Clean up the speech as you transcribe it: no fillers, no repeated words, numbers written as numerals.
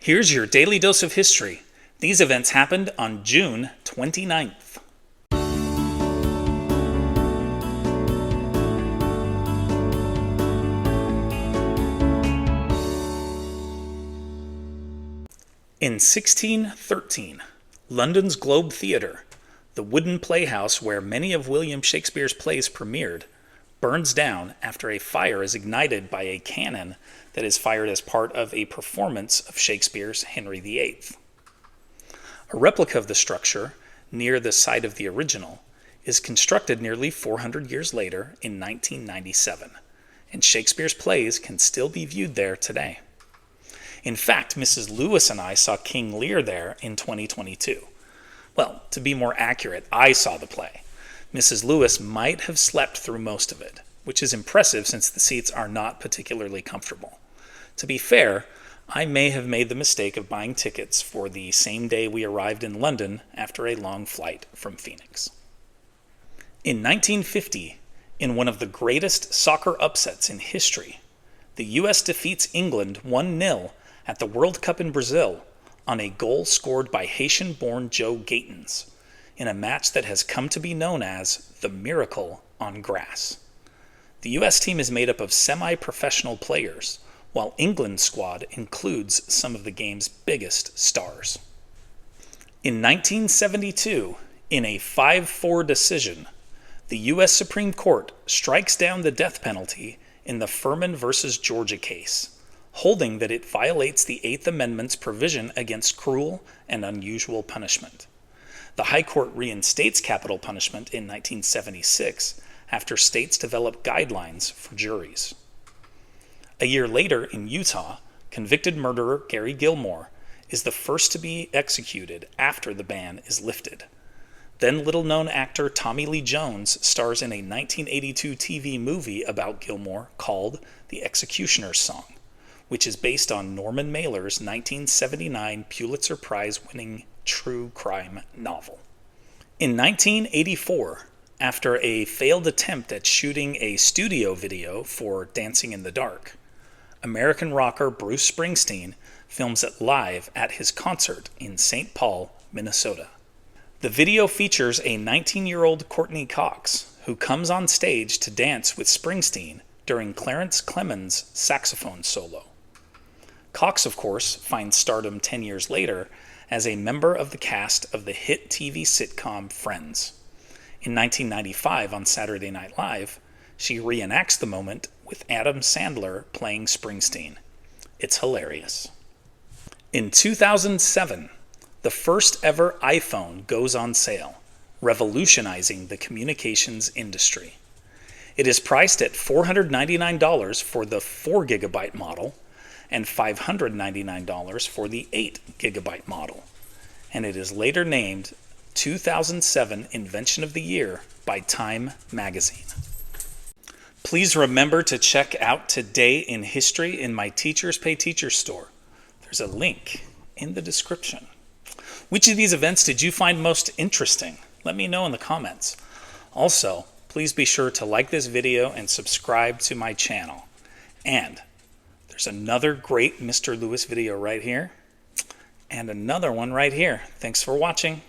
Here's your daily dose of history. These events happened on June 29th. In 1613, London's Globe Theatre, the wooden playhouse where many of William Shakespeare's plays premiered, burns down after a fire is ignited by a cannon that is fired as part of a performance of Shakespeare's Henry VIII. A replica of the structure, near the site of the original, is constructed nearly 400 years later in 1997, and Shakespeare's plays can still be viewed there today. In fact, Mrs. Lewis and I saw King Lear there in 2022. Well, to be more accurate, I saw the play. Mrs. Lewis might have slept through most of it, which is impressive since the seats are not particularly comfortable. To be fair, I may have made the mistake of buying tickets for the same day we arrived in London after a long flight from Phoenix. In 1950, in one of the greatest soccer upsets in history, the U.S. defeats England 1-0 at the World Cup in Brazil on a goal scored by Haitian-born Joe Gatens in a match that has come to be known as the Miracle on Grass. The U.S. team is made up of semi-professional players, while England's squad includes some of the game's biggest stars. In 1972, in a 5-4 decision, the U.S. Supreme Court strikes down the death penalty in the Furman versus Georgia case, holding that it violates the Eighth Amendment's provision against cruel and unusual punishment. The High Court reinstates capital punishment in 1976 after states developed guidelines for juries. A year later in Utah, convicted murderer Gary Gilmore is the first to be executed after the ban is lifted. Then little-known actor Tommy Lee Jones stars in a 1982 TV movie about Gilmore called The Executioner's Song, which is based on Norman Mailer's 1979 Pulitzer Prize-winning true crime novel. In 1984, after a failed attempt at shooting a studio video for Dancing in the Dark, American rocker Bruce Springsteen films it live at his concert in St. Paul, Minnesota. The video features a 19-year-old Courtney Cox, who comes on stage to dance with Springsteen during Clarence Clemons' saxophone solo. Cox, of course, finds stardom 10 years later as a member of the cast of the hit TV sitcom Friends. In 1995 on Saturday Night Live, she reenacts the moment with Adam Sandler playing Springsteen. It's hilarious. In 2007, the first ever iPhone goes on sale, revolutionizing the communications industry. It is priced at $499 for the 4GB model and $599 for the 8GB model, and it is later named 2007 Invention of the Year by Time magazine. Please remember to check out Today in History in my Teachers Pay Teachers store. There's a link in the description. Which of these events did you find most interesting? Let me know in the comments. Also, please be sure to like this video and subscribe to my channel. And there's another great Mr. Lewis video right here, and another one right here. Thanks for watching.